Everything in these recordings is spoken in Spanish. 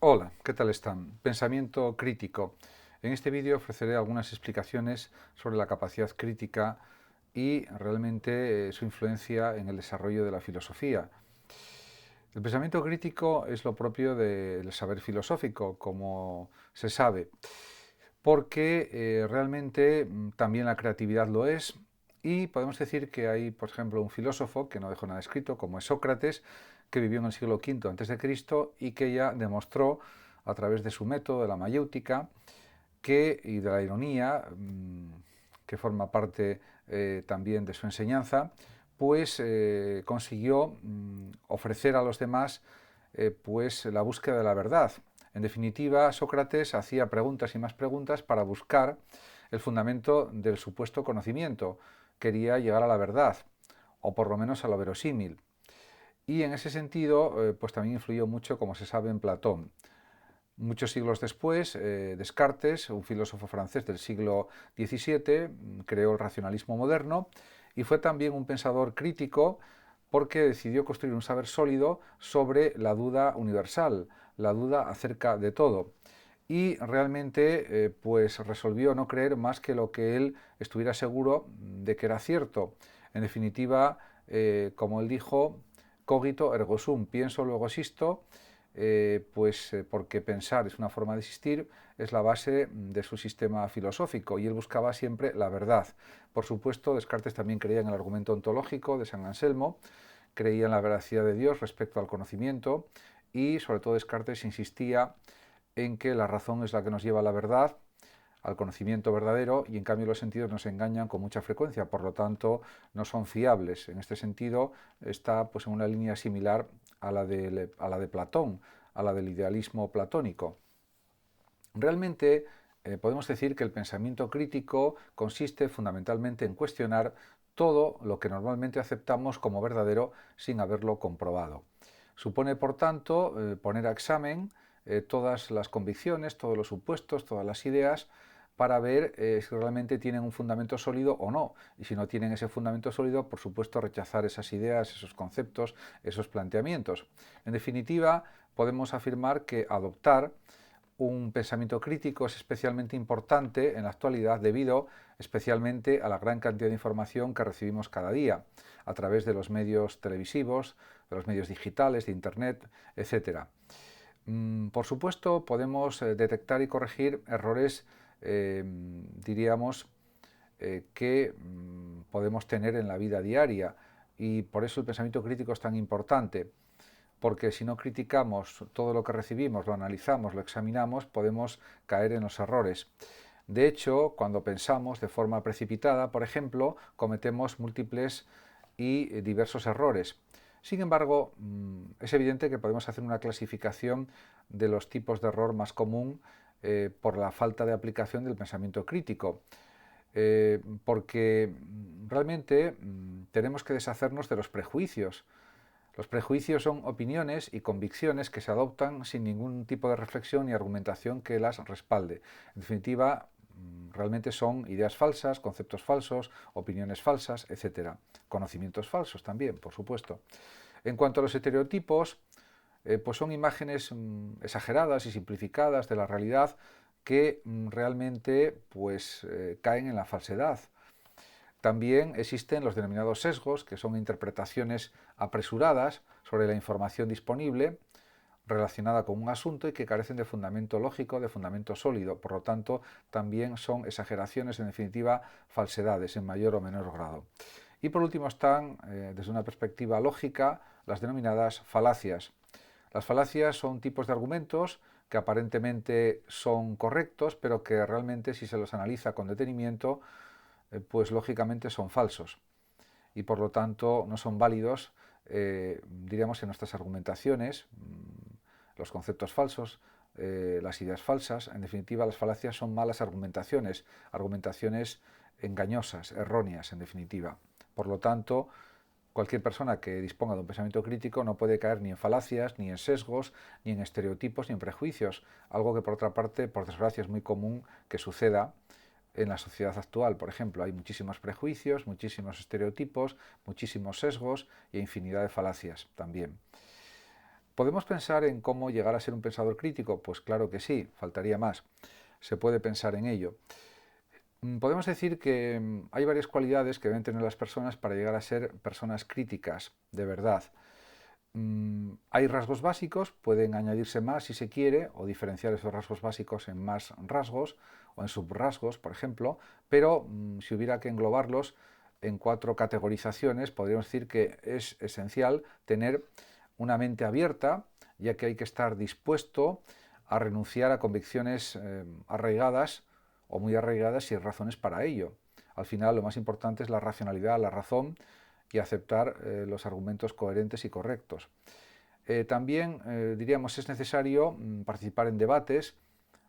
Hola, ¿qué tal están? Pensamiento crítico. En este vídeo ofreceré algunas explicaciones sobre la capacidad crítica y realmente su influencia en el desarrollo de la filosofía. El pensamiento crítico es lo propio del saber filosófico, como se sabe, porque realmente también la creatividad lo es, y podemos decir que hay, por ejemplo, un filósofo que no dejó nada escrito, como es Sócrates, que vivió en el siglo V antes de Cristo y que ya demostró a través de su método de la mayéutica y de la ironía, que forma parte también de su enseñanza, pues consiguió ofrecer a los demás pues la búsqueda de la verdad. En definitiva, Sócrates hacía preguntas y más preguntas para buscar el fundamento del supuesto conocimiento. Quería llegar a la verdad, o por lo menos a lo verosímil. Y en ese sentido, pues también influyó mucho, como se sabe, en Platón. Muchos siglos después, Descartes, un filósofo francés del siglo XVII, creó el racionalismo moderno y fue también un pensador crítico porque decidió construir un saber sólido sobre la duda universal, la duda acerca de todo. Y realmente pues resolvió no creer más que lo que él estuviera seguro de que era cierto. En definitiva, como él dijo, cogito ergo sum, pienso luego existo, porque pensar es una forma de existir, es la base de su sistema filosófico y él buscaba siempre la verdad. Por supuesto, Descartes también creía en el argumento ontológico de San Anselmo, creía en la veracidad de Dios respecto al conocimiento y sobre todo Descartes insistía en que la razón es la que nos lleva a la verdad, al conocimiento verdadero, y en cambio los sentidos nos engañan con mucha frecuencia, por lo tanto no son fiables. En este sentido está pues en una línea similar a la de Platón, a la del idealismo platónico. Realmente podemos decir que el pensamiento crítico consiste fundamentalmente en cuestionar todo lo que normalmente aceptamos como verdadero sin haberlo comprobado. Supone, por tanto, poner a examen todas las convicciones, todos los supuestos, todas las ideas, para ver si realmente tienen un fundamento sólido o no. Y si no tienen ese fundamento sólido, por supuesto, rechazar esas ideas, esos conceptos, esos planteamientos. En definitiva, podemos afirmar que adoptar un pensamiento crítico es especialmente importante en la actualidad debido especialmente a la gran cantidad de información que recibimos cada día a través de los medios televisivos, de los medios digitales, de Internet, etcétera. Por supuesto, podemos detectar y corregir errores, diríamos, que podemos tener en la vida diaria y por eso el pensamiento crítico es tan importante, porque si no criticamos todo lo que recibimos, lo analizamos, lo examinamos, podemos caer en los errores. De hecho, cuando pensamos de forma precipitada, por ejemplo, cometemos múltiples y diversos errores. Sin embargo, es evidente que podemos hacer una clasificación de los tipos de error más común por la falta de aplicación del pensamiento crítico. Porque realmente tenemos que deshacernos de los prejuicios. Los prejuicios son opiniones y convicciones que se adoptan sin ningún tipo de reflexión ni argumentación que las respalde. En definitiva, realmente son ideas falsas, conceptos falsos, opiniones falsas, etcétera. Conocimientos falsos también, por supuesto. En cuanto a los estereotipos, pues son imágenes exageradas y simplificadas de la realidad que realmente pues, caen en la falsedad. También existen los denominados sesgos, que son interpretaciones apresuradas sobre la información disponible relacionada con un asunto y que carecen de fundamento lógico, de fundamento sólido. Por lo tanto, también son exageraciones, en definitiva, falsedades en mayor o menor grado. Y por último están, desde una perspectiva lógica, las denominadas falacias. Las falacias son tipos de argumentos que aparentemente son correctos, pero que realmente, si se los analiza con detenimiento, pues lógicamente son falsos y por lo tanto no son válidos, diríamos, en nuestras argumentaciones, los conceptos falsos, las ideas falsas. En definitiva, las falacias son malas argumentaciones, argumentaciones engañosas, erróneas, en definitiva. Por lo tanto, cualquier persona que disponga de un pensamiento crítico no puede caer ni en falacias, ni en sesgos, ni en estereotipos, ni en prejuicios, algo que por otra parte, por desgracia, es muy común que suceda en la sociedad actual. Por ejemplo, hay muchísimos prejuicios, muchísimos estereotipos, muchísimos sesgos e infinidad de falacias también. ¿Podemos pensar en cómo llegar a ser un pensador crítico? Pues claro que sí, faltaría más. Se puede pensar en ello. Podemos decir que hay varias cualidades que deben tener las personas para llegar a ser personas críticas, de verdad. Hay rasgos básicos, pueden añadirse más si se quiere, o diferenciar esos rasgos básicos en más rasgos o en subrasgos, por ejemplo, pero si hubiera que englobarlos en 4 categorizaciones, podríamos decir que es esencial tener una mente abierta, ya que hay que estar dispuesto a renunciar a convicciones arraigadas o muy arraigadas si hay razones para ello. Al final lo más importante es la racionalidad, la razón y aceptar los argumentos coherentes y correctos. También diríamos es necesario participar en debates,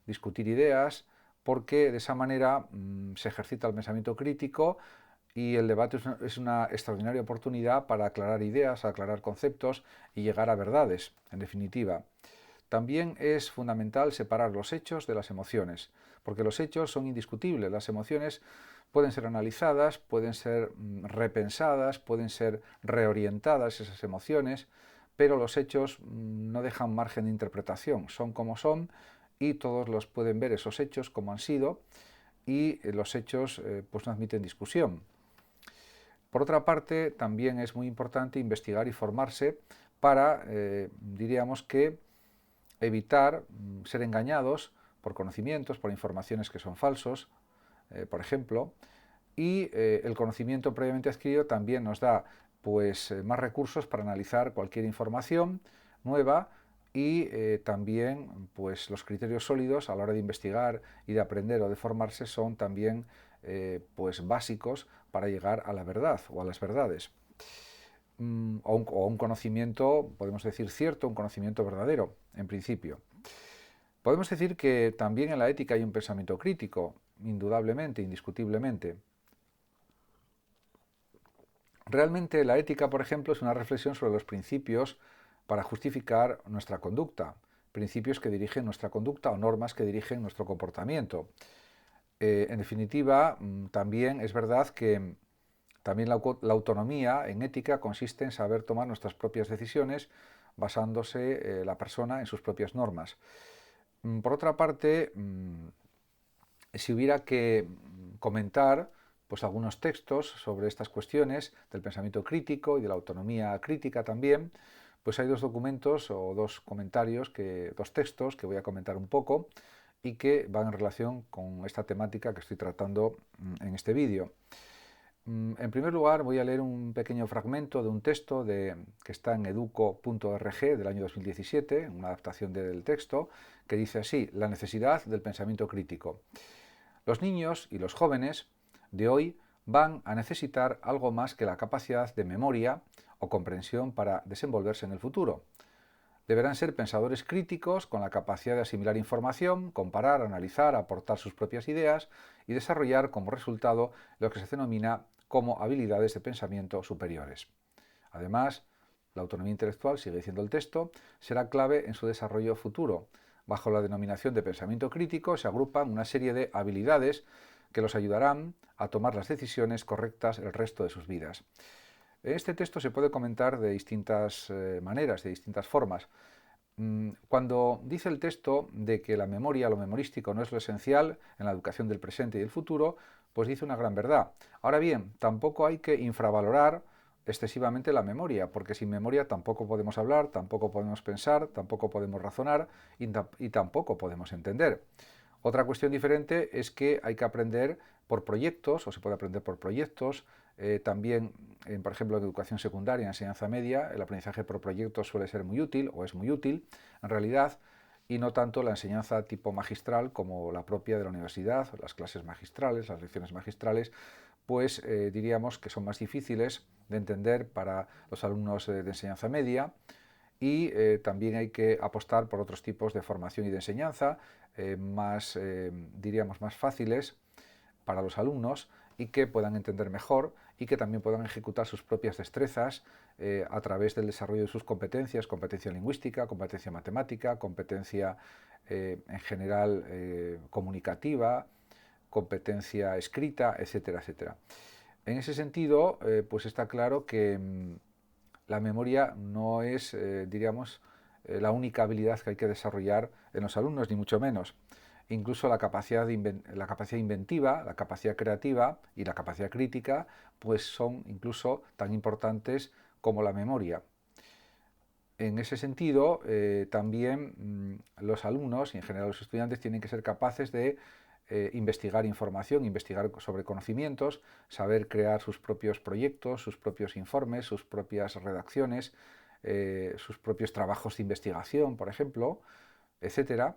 discutir ideas, porque de esa manera se ejercita el pensamiento crítico y el debate es una extraordinaria oportunidad para aclarar ideas, aclarar conceptos y llegar a verdades, en definitiva. También es fundamental separar los hechos de las emociones, porque los hechos son indiscutibles, las emociones pueden ser analizadas, pueden ser repensadas, pueden ser reorientadas esas emociones, pero los hechos no dejan margen de interpretación, son como son y todos los pueden ver esos hechos como han sido y los hechos pues no admiten discusión. Por otra parte, también es muy importante investigar y formarse para, diríamos que, evitar ser engañados por conocimientos, por informaciones que son falsos, por ejemplo, y el conocimiento previamente adquirido también nos da pues, más recursos para analizar cualquier información nueva y también pues, los criterios sólidos a la hora de investigar y de aprender o de formarse son también pues, básicos para llegar a la verdad o a las verdades. O un conocimiento, podemos decir cierto, un conocimiento verdadero, en principio. Podemos decir que también en la ética hay un pensamiento crítico, indudablemente, indiscutiblemente. Realmente la ética, por ejemplo, es una reflexión sobre los principios para justificar nuestra conducta, principios que dirigen nuestra conducta o normas que dirigen nuestro comportamiento. En definitiva, también es verdad que también la autonomía en ética consiste en saber tomar nuestras propias decisiones basándose la persona en sus propias normas. Por otra parte, si hubiera que comentar pues, algunos textos sobre estas cuestiones del pensamiento crítico y de la autonomía crítica también, pues hay 2 documentos o 2 comentarios, 2 textos que voy a comentar un poco y que van en relación con esta temática que estoy tratando en este vídeo. En primer lugar, voy a leer un pequeño fragmento de un texto que está en educo.org del año 2017, una adaptación del texto, que dice así: la necesidad del pensamiento crítico. Los niños y los jóvenes de hoy van a necesitar algo más que la capacidad de memoria o comprensión para desenvolverse en el futuro. Deberán ser pensadores críticos con la capacidad de asimilar información, comparar, analizar, aportar sus propias ideas y desarrollar como resultado lo que se denomina como habilidades de pensamiento superiores. Además, la autonomía intelectual, sigue diciendo el texto, será clave en su desarrollo futuro. Bajo la denominación de pensamiento crítico se agrupan una serie de habilidades que los ayudarán a tomar las decisiones correctas el resto de sus vidas. Este texto se puede comentar de distintas maneras, de distintas formas. Cuando dice el texto de que la memoria, lo memorístico, no es lo esencial en la educación del presente y del futuro, pues dice una gran verdad. Ahora bien, tampoco hay que infravalorar excesivamente la memoria, porque sin memoria tampoco podemos hablar, tampoco podemos pensar, tampoco podemos razonar y tampoco podemos entender. Otra cuestión diferente es que hay que aprender por proyectos, o se puede aprender por proyectos. También, por ejemplo, en educación secundaria, en enseñanza media, el aprendizaje por proyectos suele ser muy útil, o es muy útil, en realidad, y no tanto la enseñanza tipo magistral como la propia de la universidad, las clases magistrales, las lecciones magistrales, pues diríamos que son más difíciles de entender para los alumnos de enseñanza media, y también hay que apostar por otros tipos de formación y de enseñanza más, diríamos, más fáciles para los alumnos y que puedan entender mejor y que también puedan ejecutar sus propias destrezas a través del desarrollo de sus competencias, competencia lingüística, competencia matemática, competencia en general comunicativa, competencia escrita, etcétera, etcétera. En ese sentido, pues está claro que la memoria no es, diríamos, la única habilidad que hay que desarrollar en los alumnos, ni mucho menos. Incluso la capacidad inventiva, la capacidad creativa y la capacidad crítica, pues son incluso tan importantes como la memoria. En ese sentido, también los alumnos y en general los estudiantes tienen que ser capaces de investigar información, investigar sobre conocimientos, saber crear sus propios proyectos, sus propios informes, sus propias redacciones, sus propios trabajos de investigación, por ejemplo, etcétera,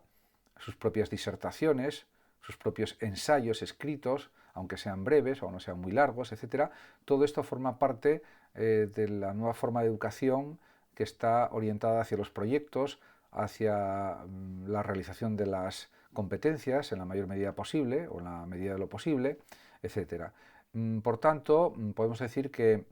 sus propias disertaciones, sus propios ensayos escritos, aunque sean breves o no sean muy largos, etcétera. Todo esto forma parte de la nueva forma de educación que está orientada hacia los proyectos, hacia la realización de las competencias en la mayor medida posible o en la medida de lo posible, etcétera. Por tanto, podemos decir que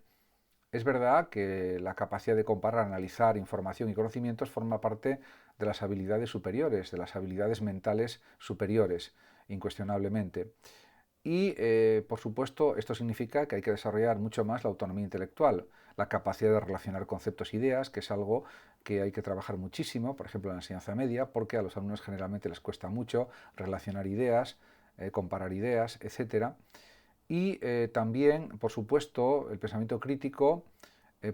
es verdad que la capacidad de comparar, analizar información y conocimientos forma parte de las habilidades superiores, de las habilidades mentales superiores, incuestionablemente. Y, por supuesto, esto significa que hay que desarrollar mucho más la autonomía intelectual, la capacidad de relacionar conceptos e ideas, que es algo que hay que trabajar muchísimo, por ejemplo, en la enseñanza media, porque a los alumnos generalmente les cuesta mucho relacionar ideas, comparar ideas, etcétera. Y también, por supuesto, el pensamiento crítico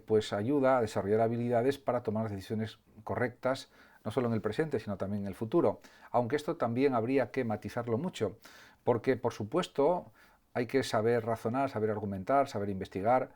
pues ayuda a desarrollar habilidades para tomar decisiones correctas, no solo en el presente, sino también en el futuro. Aunque esto también habría que matizarlo mucho, porque, por supuesto, hay que saber razonar, saber argumentar, saber investigar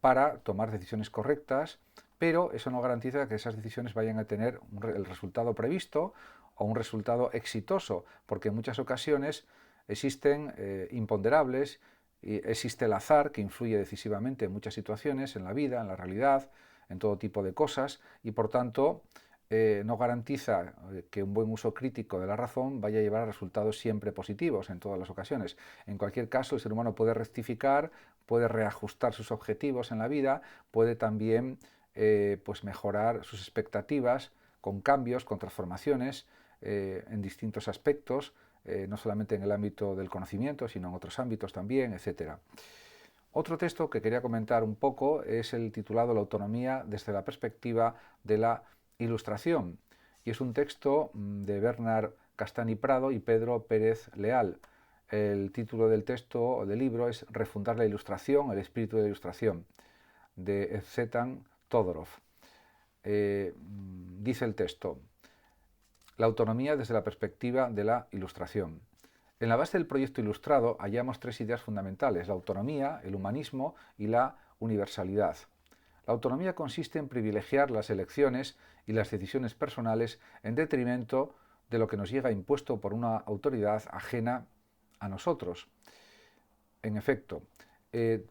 para tomar decisiones correctas, pero eso no garantiza que esas decisiones vayan a tener el resultado previsto o un resultado exitoso, porque en muchas ocasiones existen imponderables, y existe el azar que influye decisivamente en muchas situaciones, en la vida, en la realidad, en todo tipo de cosas, y por tanto no garantiza que un buen uso crítico de la razón vaya a llevar a resultados siempre positivos en todas las ocasiones. En cualquier caso, el ser humano puede rectificar, puede reajustar sus objetivos en la vida, puede también pues mejorar sus expectativas con cambios, con transformaciones en distintos aspectos, no solamente en el ámbito del conocimiento, sino en otros ámbitos también, etc. Otro texto que quería comentar un poco es el titulado La autonomía desde la perspectiva de la Ilustración, y es un texto de Bernard Castany Prado y Pedro Pérez Leal. El título del texto o del libro es Refundar la Ilustración, el espíritu de la Ilustración, de Zvetan Todorov. Dice el texto: la autonomía desde la perspectiva de la Ilustración. En la base del proyecto ilustrado hallamos tres ideas fundamentales: la autonomía, el humanismo y la universalidad. La autonomía consiste en privilegiar las elecciones y las decisiones personales en detrimento de lo que nos llega impuesto por una autoridad ajena a nosotros. En efecto,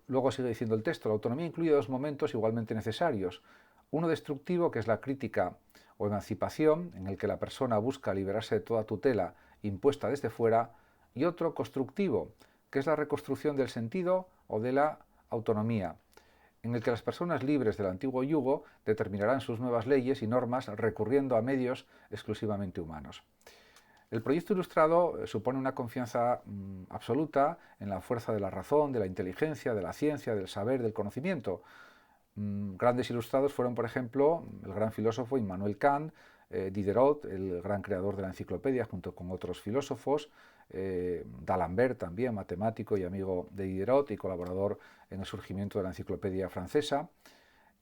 luego sigue diciendo el texto, la autonomía incluye dos momentos igualmente necesarios: uno destructivo, que es la crítica o emancipación, en el que la persona busca liberarse de toda tutela impuesta desde fuera, y otro constructivo, que es la reconstrucción del sentido o de la autonomía, en el que las personas libres del antiguo yugo determinarán sus nuevas leyes y normas recurriendo a medios exclusivamente humanos. El proyecto ilustrado supone una confianza absoluta en la fuerza de la razón, de la inteligencia, de la ciencia, del saber, del conocimiento. Grandes ilustrados fueron, por ejemplo, el gran filósofo Immanuel Kant, Diderot, el gran creador de la enciclopedia, junto con otros filósofos, D'Alembert también, matemático y amigo de Diderot y colaborador en el surgimiento de la enciclopedia francesa,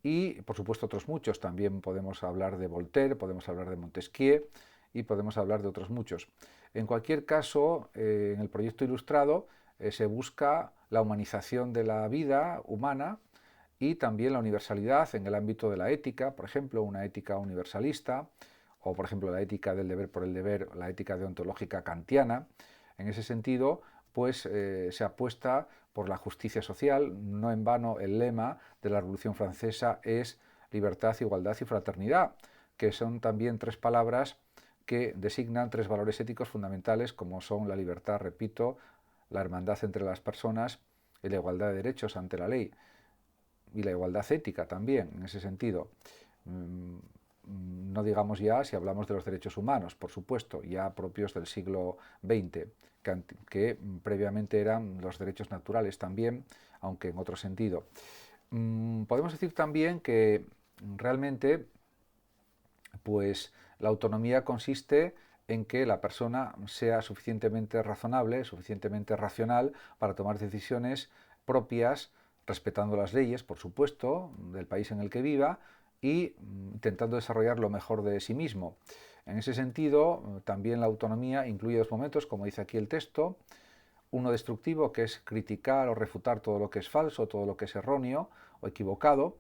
y por supuesto otros muchos. También podemos hablar de Voltaire, podemos hablar de Montesquieu y podemos hablar de otros muchos. En cualquier caso, en el proyecto ilustrado se busca la humanización de la vida humana y también la universalidad en el ámbito de la ética, por ejemplo, una ética universalista, o por ejemplo la ética del deber por el deber, la ética deontológica kantiana. En ese sentido, pues se apuesta por la justicia social. No en vano el lema de la Revolución Francesa es libertad, igualdad y fraternidad, que son también tres palabras que designan tres valores éticos fundamentales, como son la libertad, repito, la hermandad entre las personas y la igualdad de derechos ante la ley, y la igualdad ética también, en ese sentido. No digamos ya si hablamos de los derechos humanos, por supuesto, ya propios del siglo XX, que previamente eran los derechos naturales también, aunque en otro sentido. Podemos decir también que realmente Pues la autonomía consiste en que la persona sea suficientemente razonable, suficientemente racional para tomar decisiones propias, respetando las leyes, por supuesto, del país en el que viva y intentando desarrollar lo mejor de sí mismo. En ese sentido, también la autonomía incluye dos momentos, como dice aquí el texto: uno destructivo, que es criticar o refutar todo lo que es falso, todo lo que es erróneo o equivocado,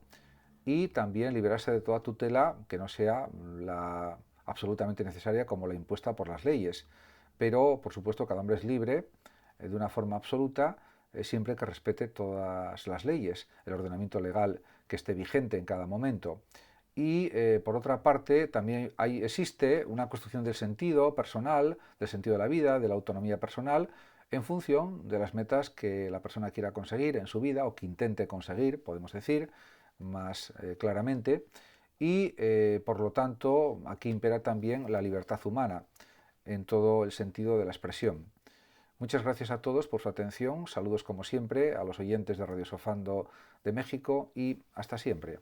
y también liberarse de toda tutela que no sea la absolutamente necesaria, como la impuesta por las leyes. Pero, por supuesto, cada hombre es libre de una forma absoluta, siempre que respete todas las leyes, el ordenamiento legal que esté vigente en cada momento. Y por otra parte, también existe una construcción del sentido personal, del sentido de la vida, de la autonomía personal, en función de las metas que la persona quiera conseguir en su vida, o que intente conseguir, podemos decir más claramente. Y por lo tanto, aquí impera también la libertad humana en todo el sentido de la expresión. Muchas gracias a todos por su atención. Saludos como siempre a los oyentes de Radio Sofando de México y hasta siempre.